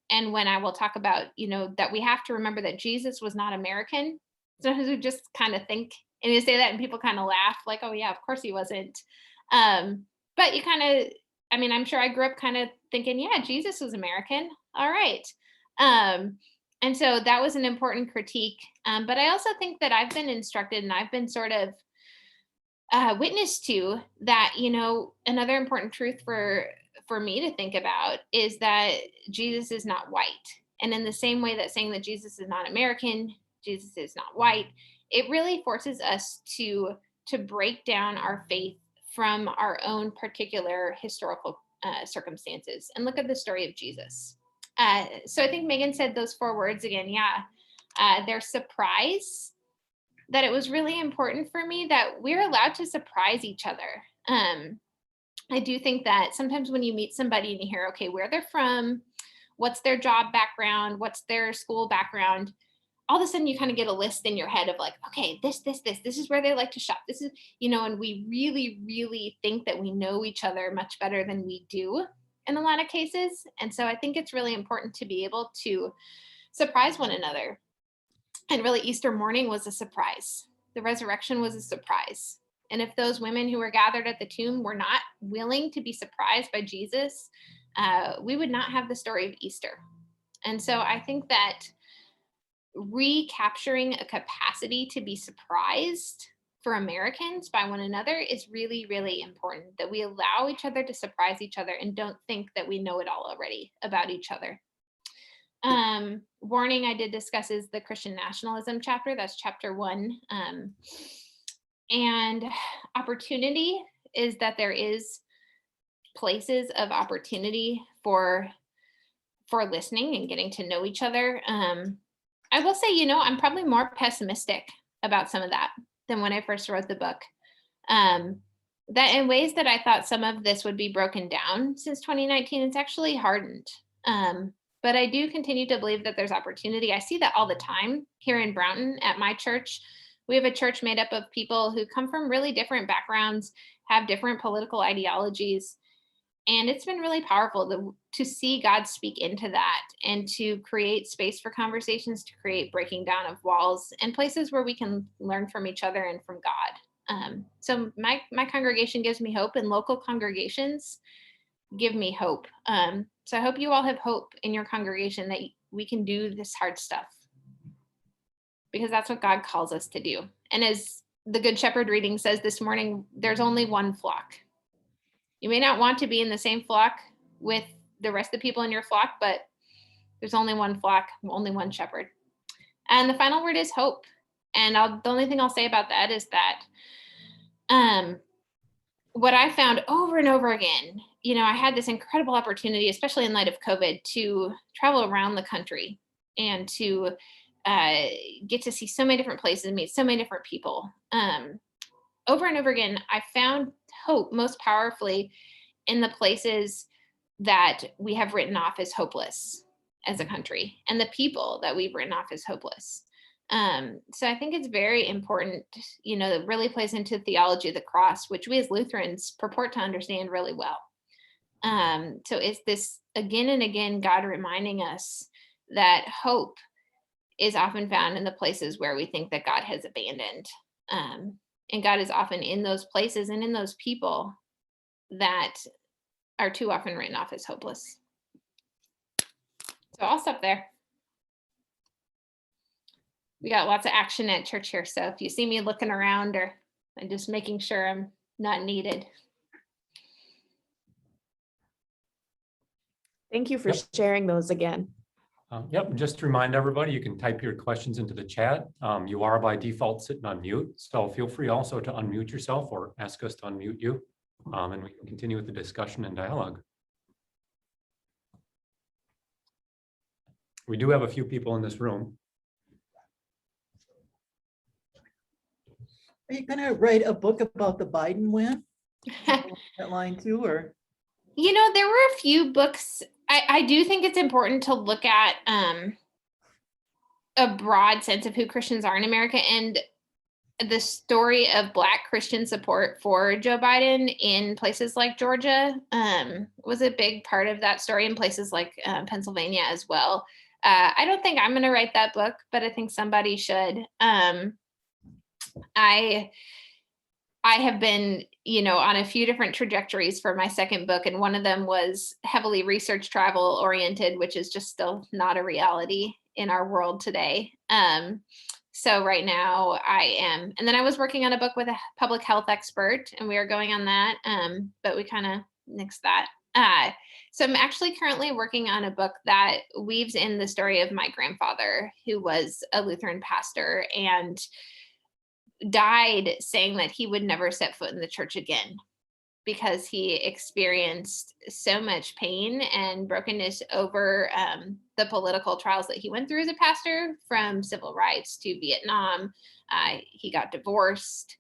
And when I will talk about, that we have to remember that Jesus was not American. Sometimes we just kind of think, and you say that and people kind of laugh like, oh yeah, of course he wasn't. But you kind of, I'm sure I grew up kind of thinking, yeah, Jesus was American. All right. And so that was an important critique. But I also think that I've been instructed and I've been sort of witness to that, another important truth for me to think about is that Jesus is not white. And in the same way that saying that Jesus is not American, Jesus is not white, it really forces us to break down our faith from our own particular historical circumstances and look at the story of Jesus. So I think Megan said those 4 words again. Yeah. Their surprise, that it was really important for me that we're allowed to surprise each other. I do think that sometimes when you meet somebody and you hear, okay, where they're from, what's their job background, what's their school background, all of a sudden you kind of get a list in your head of like, okay, this is where they like to shop. This is, and we really, really think that we know each other much better than we do in a lot of cases. And so I think it's really important to be able to surprise one another. And really, Easter morning was a surprise. The resurrection was a surprise. And if those women who were gathered at the tomb were not willing to be surprised by Jesus, we would not have the story of Easter. And so I think that recapturing a capacity to be surprised for Americans by one another is really, really important, that we allow each other to surprise each other and don't think that we know it all already about each other. Warning I did discuss is the Christian nationalism chapter. That's chapter 1. And opportunity is that there is places of opportunity for listening and getting to know each other. I will say, I'm probably more pessimistic about some of that than when I first wrote the book. That in ways that I thought some of this would be broken down since 2019, it's actually hardened. But I do continue to believe that there's opportunity. I see that all the time here in Brownton at my church. We have a church made up of people who come from really different backgrounds, have different political ideologies. And it's been really powerful to see God speak into that and to create space for conversations, to create breaking down of walls and places where we can learn from each other and from God. So my congregation gives me hope, and local congregations give me hope. So I hope you all have hope in your congregation that we can do this hard stuff, because that's what God calls us to do. And as the Good Shepherd reading says this morning, there's only one flock. You may not want to be in the same flock with the rest of the people in your flock, but there's only one flock, only one shepherd. And the final word is hope. And the only thing I'll say about that is that what I found over and over again, I had this incredible opportunity, especially in light of COVID, to travel around the country and to get to see so many different places, meet so many different people. Over and over again, I found hope most powerfully in the places that we have written off as hopeless as a country and the people that we've written off as hopeless. So I think it's very important, that really plays into theology of the cross, which we as Lutherans purport to understand really well. So it's this again and again, God reminding us that hope is often found in the places where we think that God has abandoned. And God is often in those places and in those people that are too often written off as hopeless. So I'll stop there. We got lots of action at church here. So if you see me looking around or I'm just making sure I'm not needed. Thank you for Yep. sharing those again. Yep, just to remind everybody, you can type your questions into the chat. You are by default sitting on mute, so feel free also to unmute yourself or ask us to unmute you, and we can continue with the discussion and dialogue. We do have a few people in this room. Are you gonna write a book about the Biden win? That line too, or? There were a few books. I do think it's important to look at a broad sense of who Christians are in America, and the story of Black Christian support for Joe Biden in places like Georgia was a big part of that story, in places like Pennsylvania as well. I don't think I'm going to write that book, but I think somebody should. I have been, on a few different trajectories for my second book, and one of them was heavily research travel oriented, which is just still not a reality in our world today. So right now I am, and then I was working on a book with a public health expert, and we are going on that, but we kind of nixed that. So I'm actually currently working on a book that weaves in the story of my grandfather, who was a Lutheran pastor and died saying that he would never set foot in the church again because he experienced so much pain and brokenness over the political trials that he went through as a pastor, from civil rights to Vietnam. He got divorced.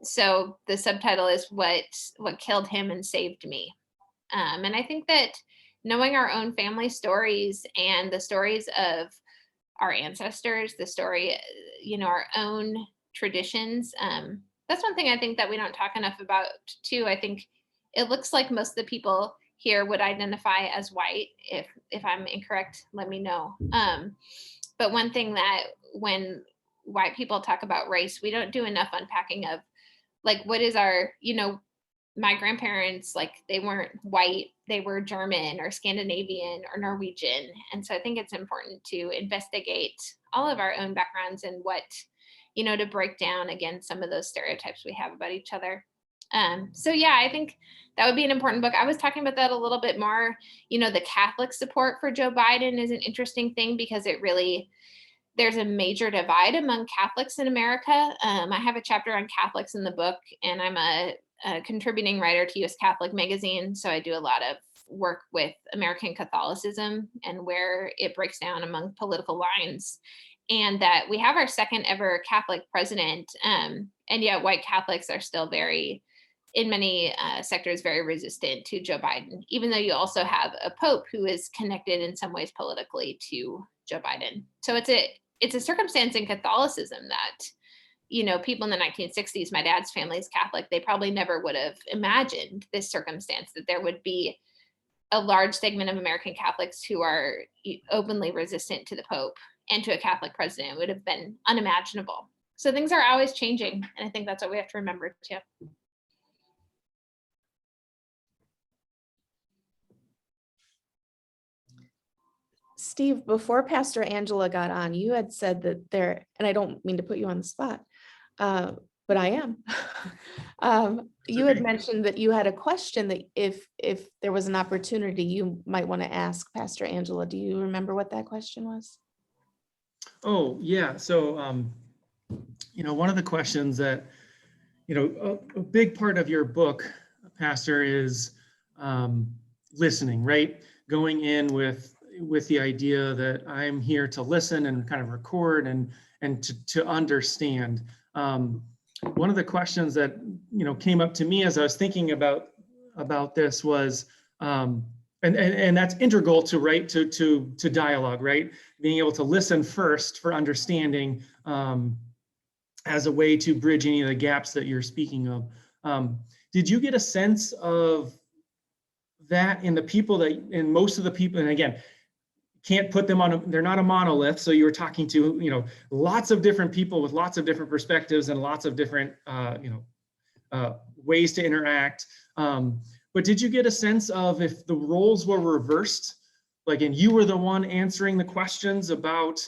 So the subtitle is what killed him and saved me. And I think that knowing our own family stories and the stories of our ancestors, the story, our own traditions. That's one thing I think that we don't talk enough about too. I think it looks like most of the people here would identify as white. If I'm incorrect, let me know. But one thing that when white people talk about race, we don't do enough unpacking of like, what is our, my grandparents, like they weren't white, they were German or Scandinavian or Norwegian. And so I think it's important to investigate all of our own backgrounds and what, to break down again, some of those stereotypes we have about each other. So yeah, I think that would be an important book. I was talking about that a little bit more. The Catholic support for Joe Biden is an interesting thing because there's a major divide among Catholics in America. I have a chapter on Catholics in the book, and I'm a contributing writer to US Catholic Magazine. So I do a lot of work with American Catholicism and where it breaks down among political lines. And that we have our second ever Catholic president. And yet white Catholics are still in many sectors, very resistant to Joe Biden, even though you also have a Pope who is connected in some ways politically to Joe Biden. So it's a circumstance in Catholicism that, people in the 1960s, my dad's family is Catholic, they probably never would have imagined this circumstance, that there would be a large segment of American Catholics who are openly resistant to the Pope and to a Catholic president. It would have been unimaginable. So things are always changing. And I think that's what we have to remember too. Steve, before Pastor Angela got on, you had said that and I don't mean to put you on the spot, but I am. You had mentioned that you had a question that if there was an opportunity, you might want to ask Pastor Angela. Do you remember what that question was? Oh, yeah. So, one of the questions that, a big part of your book, Pastor, is listening, right? Going in with the idea that I'm here to listen and kind of record and to understand. One of the questions that, came up to me as I was thinking about about this was, and that's integral to right to dialogue, right? Being able to listen first for understanding, as a way to bridge any of the gaps that you're speaking of. Did you get a sense of that in the people that, in most of the people, and again, can't put them on, they're not a monolith. So you were talking to, lots of different people with lots of different perspectives and lots of different, ways to interact. But did you get a sense of if the roles were reversed, like, and you were the one answering the questions about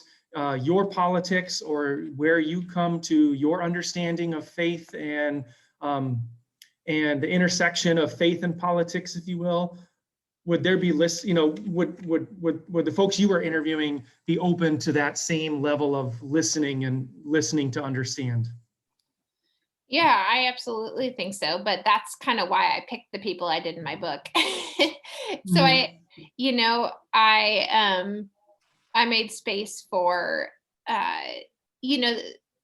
your politics or where you come to your understanding of faith and the intersection of faith and politics, if you will? Would there be lists, would the folks you were interviewing be open to that same level of listening and listening to understand? Yeah, I absolutely think so. But that's kind of why I picked the people I did in my book. So I made space for,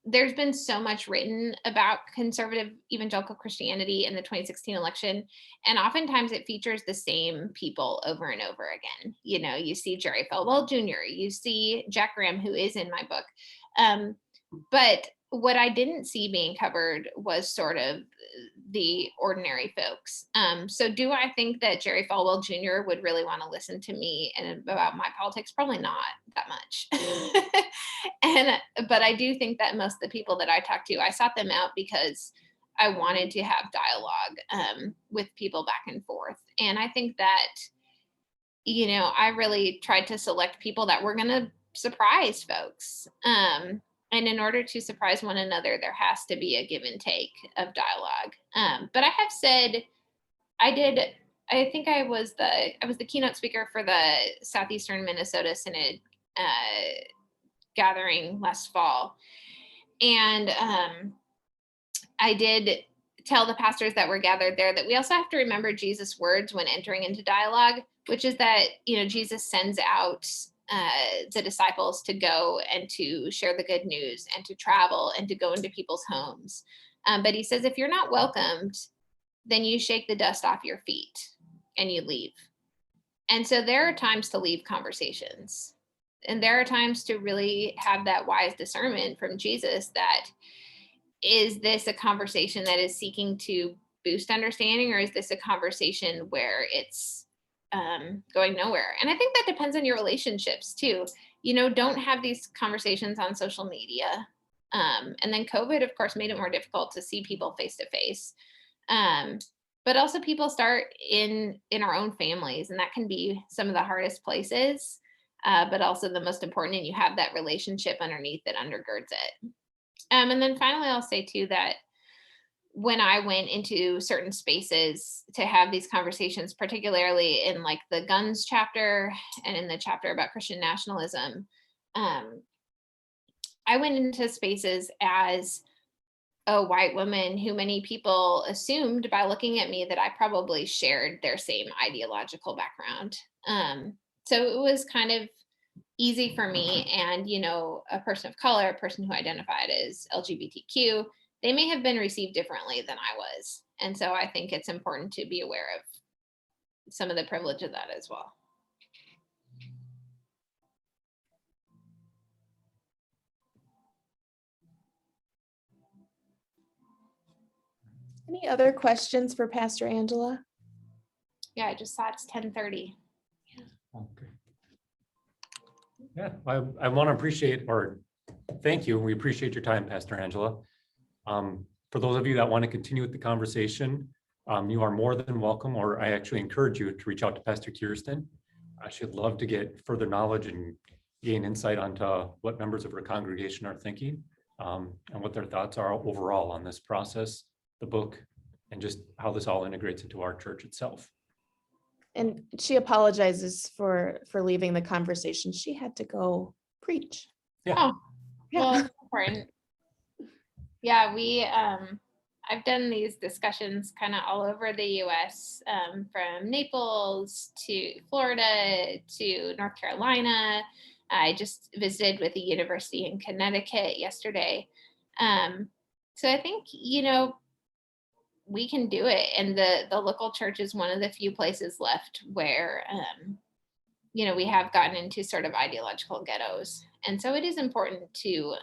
there's been so much written about conservative evangelical Christianity in the 2016 election. And oftentimes it features the same people over and over again. You see Jerry Falwell Jr., you see Jack Graham, who is in my book. But what I didn't see being covered was sort of the ordinary folks. So do I think that Jerry Falwell Jr. would really want to listen to me and about my politics? Probably not that much. But I do think that most of the people that I talked to, I sought them out because I wanted to have dialogue with people back and forth. And I think that, I really tried to select people that were going to surprise folks. And in order to surprise one another, there has to be a give and take of dialogue. But I have said, I think I was the keynote speaker for the Southeastern Minnesota Synod gathering last fall. And I did tell the pastors that were gathered there that we also have to remember Jesus' words when entering into dialogue, which is that, Jesus sends out the disciples to go and to share the good news and to travel and to go into people's homes. But he says, if you're not welcomed, then you shake the dust off your feet and you leave. And so there are times to leave conversations. And there are times to really have that wise discernment from Jesus that, is this a conversation that is seeking to boost understanding, or is this a conversation where it's going nowhere? And I think that depends on your relationships too. Don't have these conversations on social media. And then COVID, of course, made it more difficult to see people face to face. But also people start in our own families, and that can be some of the hardest places, but also the most important. And you have that relationship underneath that undergirds it. And then finally, I'll say too that when I went into certain spaces to have these conversations, particularly in like the guns chapter and in the chapter about Christian nationalism, I went into spaces as a white woman who many people assumed by looking at me that I probably shared their same ideological background. So it was kind of easy for me, and a person of color, a person who identified as LGBTQ, they may have been received differently than I was. And so I think it's important to be aware of some of the privilege of that as well. Any other questions for Pastor Angela? Yeah, I just saw it's 10:30. Okay. Yeah, I want to appreciate, or thank you. We appreciate your time, Pastor Angela. For those of you that want to continue with the conversation, you are more than welcome, or I actually encourage you to reach out to Pastor Kirsten. She'd love to get further knowledge and gain insight onto what members of her congregation are thinking, and what their thoughts are overall on this process, the book, and just how this all integrates into our church itself. And she apologizes for leaving the conversation. She had to go preach. Yeah. Oh, well, that's important. Yeah, I've done these discussions kind of all over the US, from Naples to Florida to North Carolina. I just visited with a university in Connecticut yesterday. So I think, we can do it. And the local church is one of the few places left where, we have gotten into sort of ideological ghettos. And so it is important to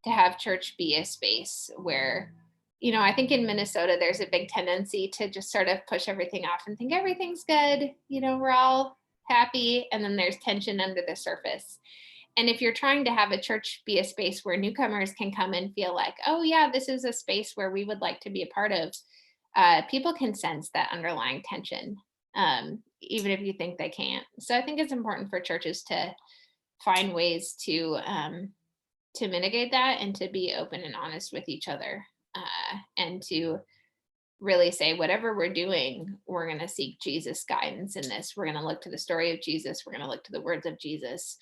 have church be a space where, I think in Minnesota, there's a big tendency to just sort of push everything off and think everything's good, we're all happy. And then there's tension under the surface. And if you're trying to have a church be a space where newcomers can come and feel like, oh yeah, this is a space where we would like to be a part of, people can sense that underlying tension, even if you think they can't. So I think it's important for churches to find ways to mitigate that and to be open and honest with each other, and to really say, whatever we're doing, we're going to seek Jesus' guidance in this. We're going to look to the story of Jesus. We're going to look to the words of Jesus.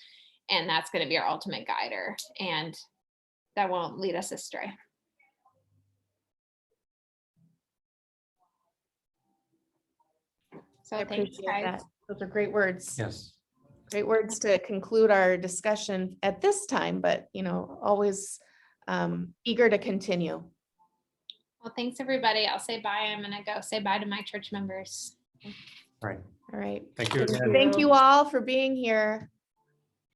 And that's going to be our ultimate guider. And that won't lead us astray. So I thanks, appreciate guys. that. Those are great words. Yes. Great words to conclude our discussion at this time, but always eager to continue. Well, thanks, everybody. I'll say bye. I'm going to go say bye to my church members. Right. All right. Thank you again. Thank you all for being here.